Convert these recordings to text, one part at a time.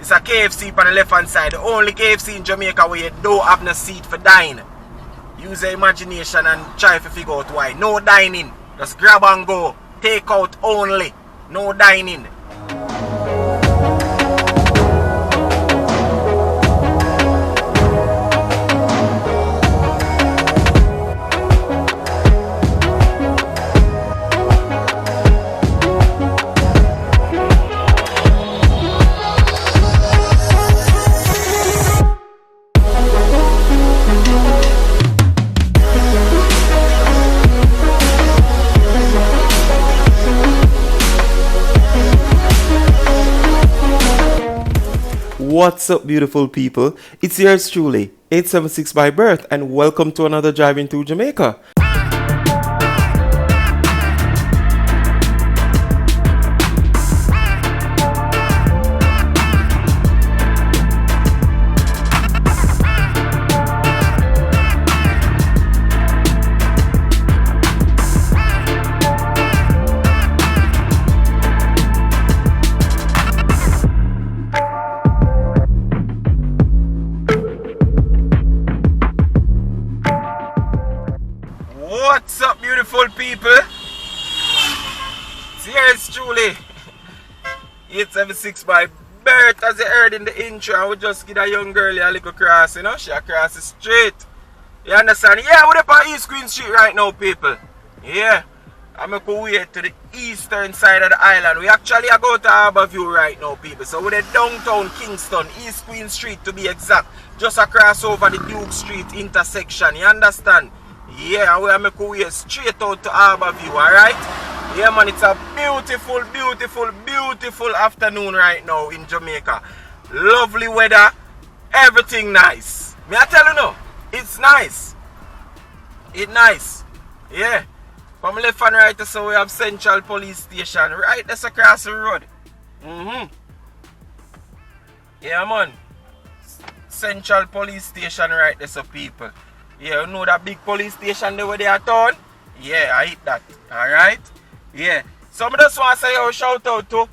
It's a KFC on the left hand side. The only KFC in Jamaica where you don't have no seat for dine. Use your imagination and try to figure out why. No dining. Just grab and go. Take out only. No dining. What's up, beautiful people? It's yours truly, 876 by birth, and welcome to another Driving Through Jamaica. What's up, beautiful people? It's yours truly, 876 by birth, as you heard in the intro. I would just give a young girl a little cross, you know. She across the street. You understand? Yeah, we're up on East Queen Street right now, people. Yeah. I'm going to wait to the eastern side of the island. We actually are going to Harbourview right now, people. So we're at downtown Kingston, East Queen Street to be exact. Just across over the Duke Street intersection. You understand? Yeah, we are making way straight out to Harbourview, alright? Yeah, man, it's a beautiful, beautiful, beautiful afternoon right now in Jamaica. Lovely weather, everything nice. May I tell you no? It's nice. It's nice. Yeah. From left and right, so we have Central Police Station. Right, that's across the road. Yeah, man. Central Police Station right there, so people. Yeah, you know that big police station there where they are town? Yeah, I hit that. Alright? Yeah. So I just want to say a shout out to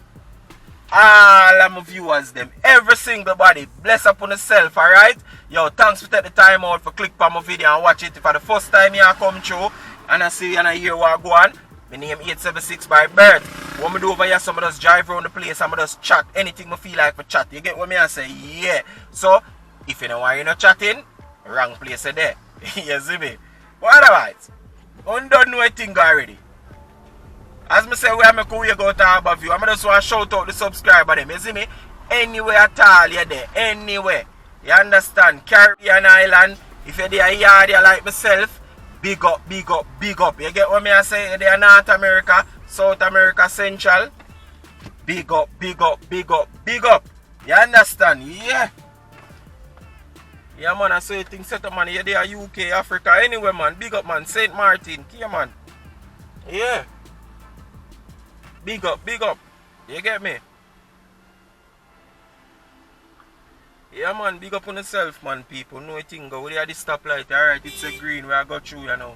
all of my viewers them. Every single body. Bless upon yourself, alright? Yo, thanks for taking the time out for click on my video and watch it. For the first time you come through and I see you and I hear what go on. My name 876 by birth. When I do over here, some of us drive around the place and I just chat anything I feel like for chat. You get what I say? Yeah. So, if you know why you're not chatting, wrong place there. You see me? But otherwise, I don't know anything already. As I say, we are making way go to Harbourview. I just want to shout out the subscriber them. You see me? Anywhere at all you're there. Anywhere. You understand? Caribbean Island. If you're there yard you like myself, big up, big up, big up. You get what I say? You're there North America, South America, Central. Big up, big up, big up, big up. You understand? Yeah. Yeah, man, I say things set up, man. You're there, UK, Africa, anywhere, man. Big up, man. St. Martin. Yeah, man. Yeah. Big up, big up. You get me? Yeah, man. Big up on yourself, man, people. No thing go. We are the stoplight. Alright, it's a green. We are go through, you know.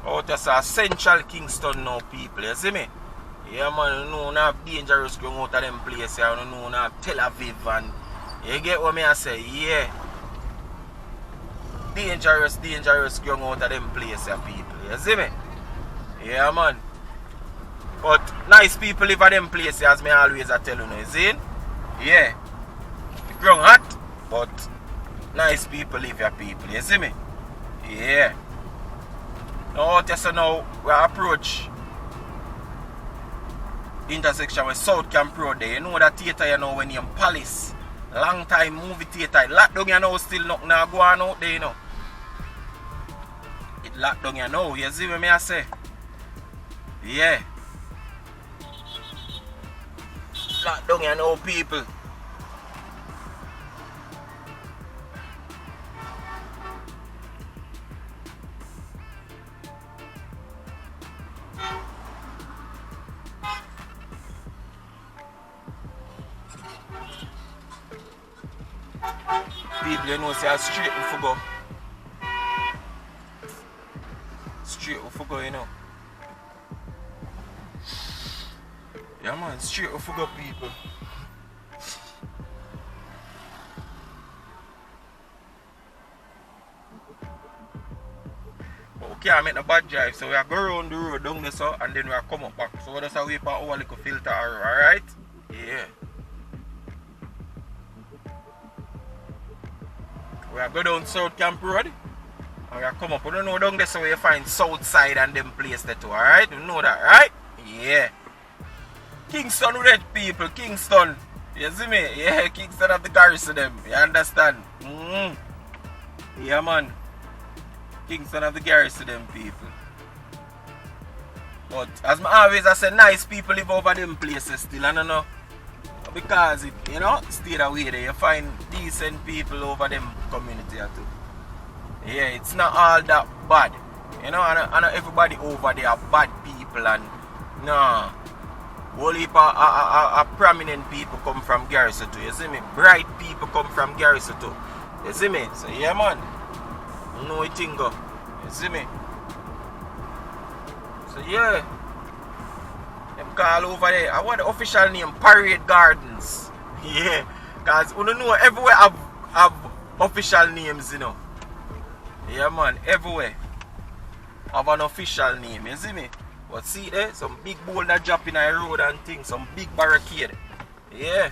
Oh, that's a Central Kingston now, people, you see me? Yeah, man, you know, not dangerous going out of them places, you know, not Tel Aviv, and you get what I say? Yeah. Dangerous going out of them places, people, you see me? Yeah, man. But nice people live at them places, as me always tell you, you see? Yeah. The ground hot, but nice people live here, people, you see me? Yeah. Now, just now, we approach the intersection with South Camp Road there. You know that theatre, you know, when you're in Palace. Long time movie theatre. Locked down, you know, still not now go on out there, you know. It locked down, you know. You see what I say? Yeah. Locked down, you know, people. people, you know, say I straight we go. Straight we go, you know. Yeah man, straight we go people. Okay, I make a bad drive, so we are go around the road down there so, and then we are come up back. So we just wait for our little filter arrow, alright? Yeah. We are go down South Camp Road. And we are come up. We don't know down there so we find South Side and them place there too, alright? You know that, right? Yeah. Kingston red people, Kingston. You see me? Yeah, Kingston have the garrison them. You understand? Yeah man. Kingston have the garrison them people. But as I always I say, nice people live over them places still, I don't know. Because it, you know, stay that way there. You find decent people over them community too. Yeah, it's not all that bad. You know, I know everybody over there are bad people and no. Whole heap of prominent people come from garrison too. You see me? Bright people come from garrison too. You see me? So yeah man. No thing go. You see me? So yeah. Them call over there. I want the official name Parade Gardens. Yeah. Cause you know everywhere have official names, you know. Yeah man, everywhere have an official name, you see me? But see there, some big boulder drop in a road and things, some big barricade. Yeah.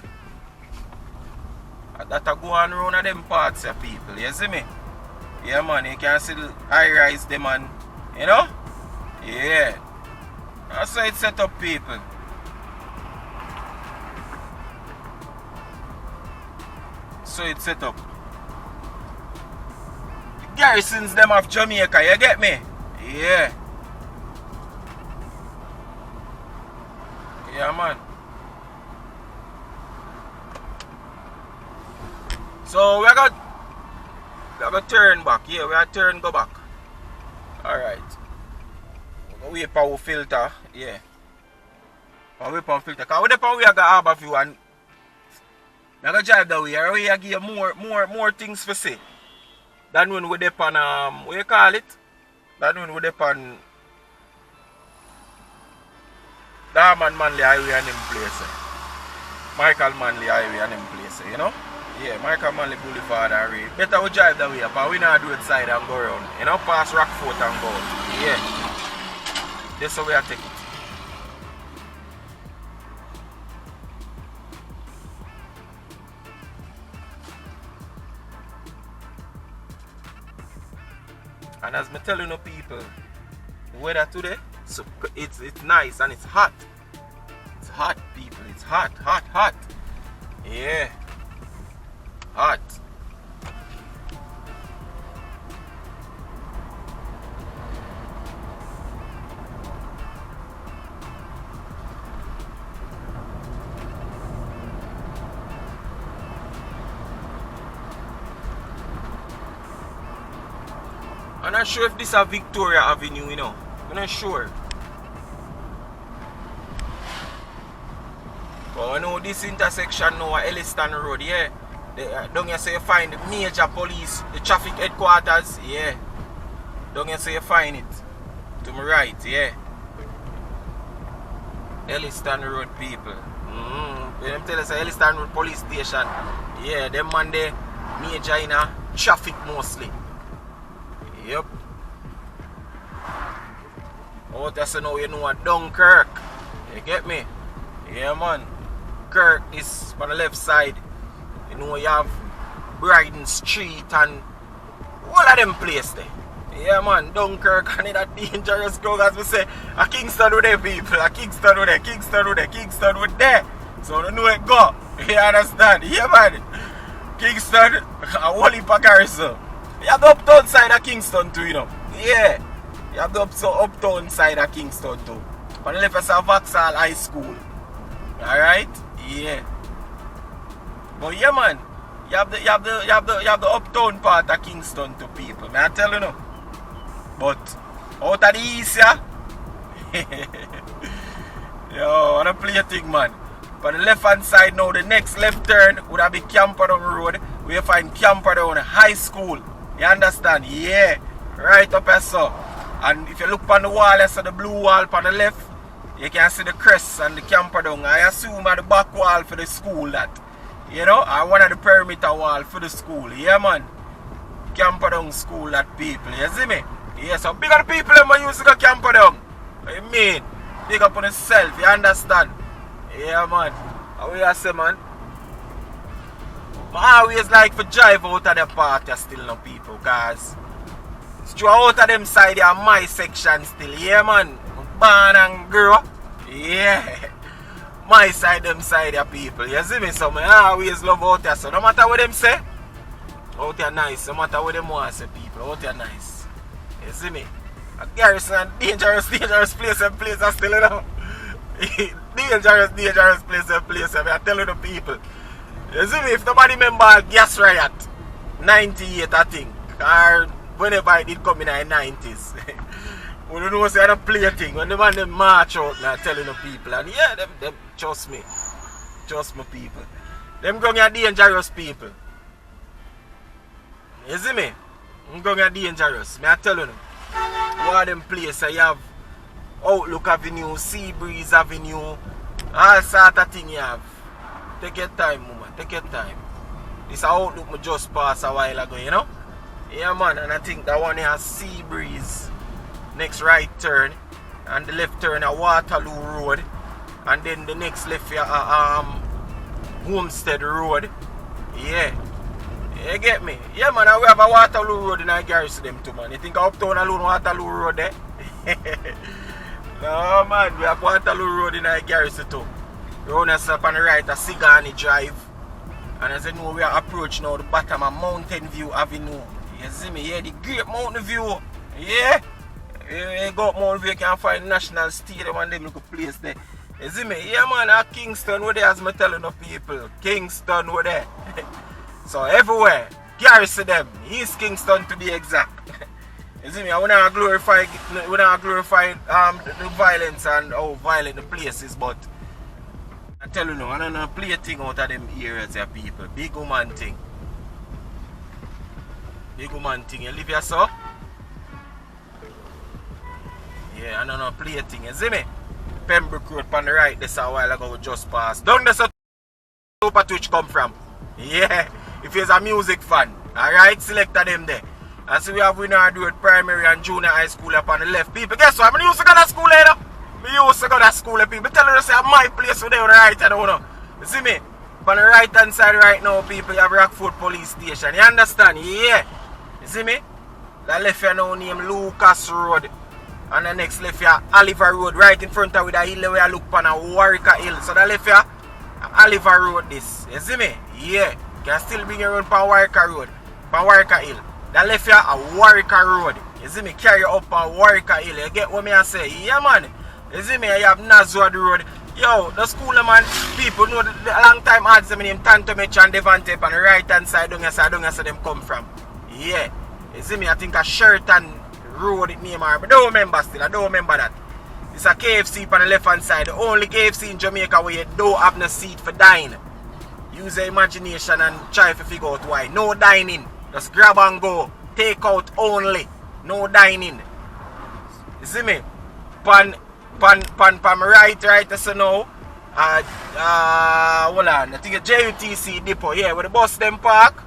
That a go on around of them parts of people, you see me? Yeah man, you can see the high rise them and you know? Yeah. That's how it's set up people. So it's set up. The garrisons them of Jamaica, you get me? Yeah. Yeah man. So we got turn back. Yeah, we are turn go back. Alright. We're wait for our filter. Yeah. We're wait for our filter. Because we got harbor view and we're gonna drive that way. We give you more things for say. Than when we're up on what you call it? Than when we're up on Darman Manley Highway and them place. Michael Manley Highway and them place, you know? Yeah, Michael Manley Boulevard and Ray. Better we drive that way, but we not do it side and go around. You know, pass Rockfort and go out. Yeah. That's how we are taking it. And as I tell you people, the weather today, so it's nice and it's hot. It's hot people, it's hot. Yeah. Hot. I'm not sure if this is Victoria Avenue, you know. I'm not sure. But I know this intersection now at Elliston Road, yeah. Down here so you find the major police, the traffic headquarters, yeah. Down here so you find it. To my right, yeah. Elliston Road people. Them tell us Elliston Road police station. Yeah, them man there major in a traffic mostly. Yep. Oh, that's now you know what Dunkirk. You get me? Yeah man. Kirk is on the left side. You know you have Bryden Street and all of them places there. Yeah man, Dunkirk and that dangerous crowd as we say. A Kingston with there people, a Kingston with there, Kingston with there. So you know it go. You understand? Yeah man. Kingston, a whole heap of garrison. You have the uptown side of Kingston too, you know. Yeah. You have the uptown side of Kingston too. On the left is Vauxhall High School. Alright? Yeah. But yeah man, you have the uptown part of Kingston to people. May I tell you no? But out of the east, yeah. Yo, what a play thing man. On the left hand side now, the next left turn would have been Camper down the road. We we find Camperdown High School. You understand? Yeah. Right up here, so. And if you look on the wall, you see the blue wall on the left, you can see the crest and the Camperdown. I assume at the back wall for the school that. You know, or one of the perimeter wall for the school. Yeah, man. Camperdown school that people. You see me? Yeah, so big up the people that used to go Camperdown. What you mean? Big up on yourself, you understand? Yeah, man. How you say, man? I always like to drive out of the park still, no people, because it's true out of them side, are my section still. Yeah, man. Born and grow up. Yeah. My side, them side, are people. You see me? So I always love out there. So no matter what them say, out there nice. No matter what them want to say, people. Out there nice. You see me? A Garrison, dangerous place and place are still, you know. dangerous place and place. I tell you the people. You see me? If nobody remember gas riot, 98 I think, or whenever it did come in the 90s. We don't know say don't play a thing. When the man them march out now telling the people, and yeah, them trust me. Trust me people. Them going are dangerous people. You see me? I'm going are dangerous. Me I tell you. One of them places you have Outlook Avenue, Sea Breeze Avenue, all sort of thing you have. Take your time, mama. Take your time. This Outlook me just passed a while ago, you know? Yeah, man. And I think that one has Sea Breeze. Next right turn. And the left turn at Waterloo Road. And then the next left here Homestead Road. Yeah. You get me? Yeah, man. We have a Waterloo Road in our garage them too, man. You think Uptown alone Waterloo Road there? No, man. We have Waterloo Road in our garage too. Round us up on the right, a Sigani Drive. And as you know, we are approaching now the bottom of Mountain View Avenue. You see me? Yeah, the Great Mountain View. Yeah. You go up Mountain View, you can find National Stadium and them little place there. You see me? Yeah, man, at Kingston, we're there, as I'm telling the people. Kingston, we're there. So, everywhere. Garrison them. East Kingston to be exact. You see me? I want to glorify the violence and how violent the place is, but I tell you now, I don't know, play a thing out of them areas here, people. Big woman thing. Big woman thing. You live here, so? Yeah, I don't know, play a thing. You see me? Pembroke Road on the right, this a while ago, we just passed. Down there, so Super Twitch come from. Yeah, if you're a music fan. Alright, select them there. And so we have Winard Road Primary and Junior High School up on the left. People, guess what? I used to go to school later. I used to go to school. People telling us my place today on the right hand. You see me? On the right hand side right now, people, you have Rockford Police Station. You understand? Yeah. You see me? The left here now named Lucas Road. And the next left here, Oliver Road. Right in front of with a hill where I look on a Warwicker Hill. So the left here, Oliver Road this. You see me? Yeah. You can still bring you around for Warwicker Road. For Warwicker Hill. The left here, a Warwicker Road. You see me? Carry you up on Warwicker Hill. You get what me I say? Yeah, man. You see me? You have Nazwood Road. Yo, the school, man, people know the long time ads them name Tantomich and Devante on the right hand side. Don't you see them come from? Yeah. You see me? I think a Sheraton Road it name her. But don't remember still. I don't remember that. It's a KFC on the left hand side. The only KFC in Jamaica where you don't have no seat for dining. Use your imagination and try to figure out why. No dining. Just grab and go. Take out only. No dining. You see me? Pan right so now. Hold on. I think a JUTC depot. Yeah, where the bus them park.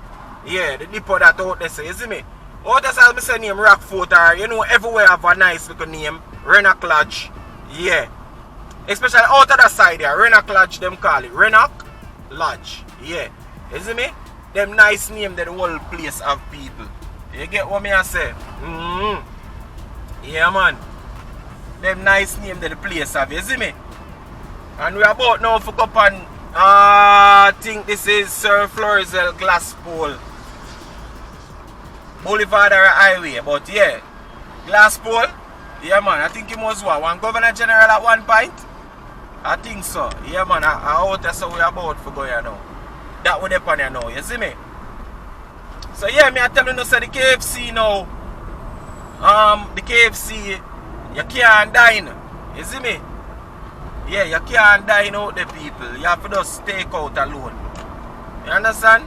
Yeah, the depot that out there. So you see me? Out there as I say name Rockfort or you know everywhere have a nice little name. Rennock Lodge. Yeah. Especially out of the side there. Rennock Lodge them call it. Rennock Lodge. Yeah. You see me? Them nice name that the whole place have people. You get what me I say? Yeah, man. Them nice name that the place have. You see me? And we are about now to go up on I think this is Sir Florizel Glass Pole Boulevard or Highway. But yeah. Glass Pole. Yeah, man. I think he was one Governor General at one point. I think so. Yeah, man. I out there so we are about to go here now. That would happen here now. You see me? So yeah, me I tell you now, say the KFC now. The KFC, you can't dine. You see me? Yeah, you can't dine out the people. You have to just take out alone. You understand?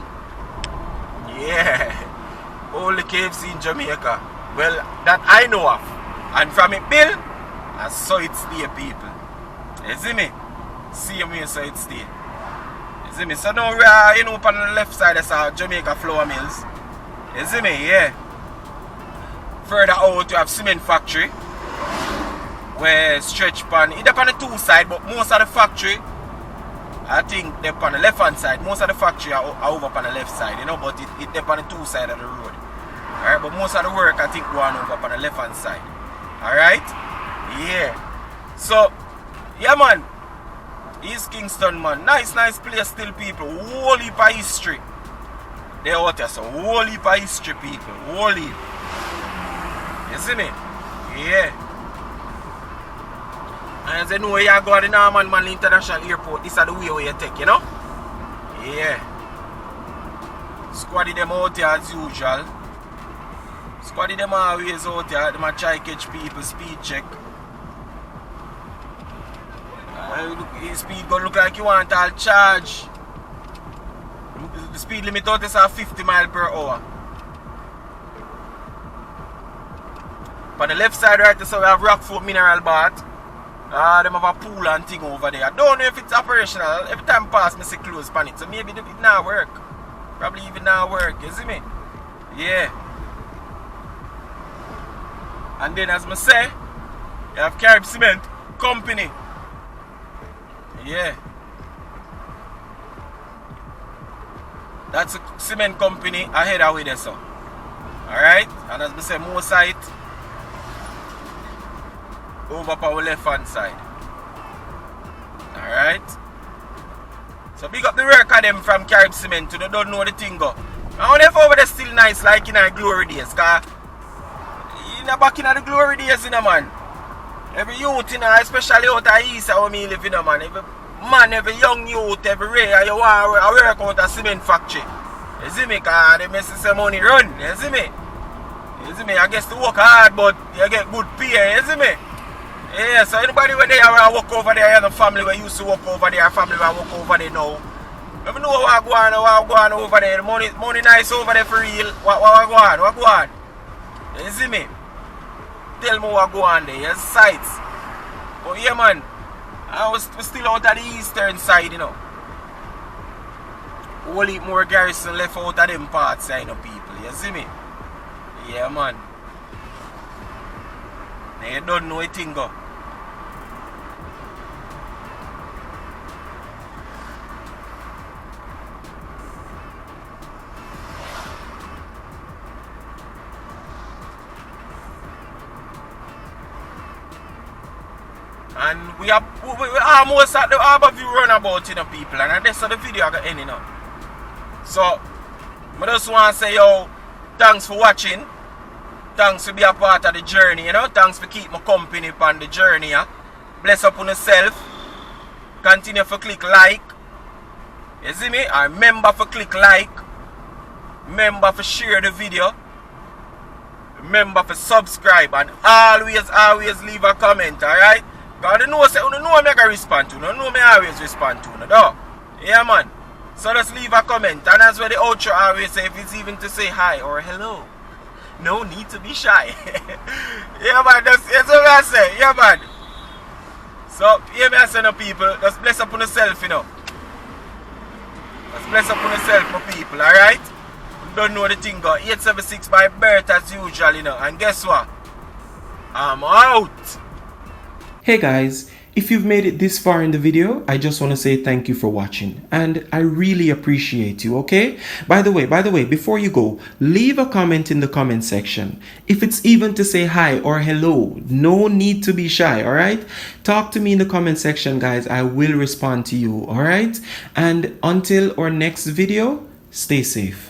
Only KFC in Jamaica. Well, that I know of. And from it bill, I saw it stay, people. You see me? See me, so it stay. You see me? So now we are, you know, up on the left side, that's our Jamaica Flour Mills. You see me? Yeah. Further out, you have cement factory. Where stretch pan, it's on the two side, but most of the factory, I think they're on the left hand side. Most of the factory are over on the left side, you know, but they're on the two side of the road. Alright, but most of the work I think going over on the left hand side. Alright? Yeah. So, yeah man. East Kingston, man. Nice place still, people. Whole heap of history. They out there, so whole heap of history, people. Whole heap. You see me? Yeah. And as you know, you go to the Norman Manley International Airport, this is the way where you take, you know? Yeah. Squaddy them out here as usual. Squaddy them always out here. They might try catch people, speed check. The speed gonna look like you want all charge. The speed limit out is 50 miles per hour. On the left side right, so we have Rockfort Mineral Bath. Them have a pool and thing over there. I don't know if it's operational. Every time I pass, I see close on it. So maybe it not work. Probably even not work. You see me? Yeah. And then as I say, you have Carib Cement Company. Yeah. That's a cement company ahead of with there, so. Alright? And as I say, more site over on our left hand side. Alright? So big up the work of them from Carib Cement. You don't know the thing go. I wonder if over there still nice like in our glory days. Cause in the back in the glory days, you know, man. Every youth, you know, especially out of east how me live, you know, man. Every young youth, every ray, you want to work out a cement factory. You see me? Cause they make some money run. You see me? You see me? I guess to work hard, but you get good pay. You see me? Yeah, so anybody where they are work over there, and the family where used to work over there, family where work over there now. Let me know what go on over there. The money nice over there for real. What go on? You see me? Tell me what go on there. Yes, sites. But yeah, man, we're still out at the eastern side, you know. Whole heap more garrison left out of them parts, you know, people. You see me? Yeah, man. Now you don't know a thing go. And we almost at the Harbour View runabout, you know, people. And that's how the video got ending up. So, I just want to say, yo, thanks for watching. Thanks for being a part of the journey, you know. Thanks for keeping my company upon the journey, yeah. Bless up on yourself. Continue to click like. You see me? And remember to click like. Remember to share the video. Remember to subscribe. And always leave a comment, alright? Because you know I can respond to. You know I always respond to. No? Yeah, man. So just leave a comment. And that's where the outro always say, if it's even to say hi or hello. No need to be shy. Yeah, man. That's what I say. Yeah, man. So, yeah, me I say no people. Just bless up on yourself, you know. Just bless up on yourself, my people, alright? You don't know the thing, go. 876 by Bert as usual, you know. And guess what? I'm out. Hey guys, if you've made it this far in the video, I just want to say thank you for watching and I really appreciate you, okay? By the way, before you go, leave a comment in the comment section. If it's even to say hi or hello, no need to be shy, alright? Talk to me in the comment section, guys. I will respond to you, alright? And until our next video, stay safe.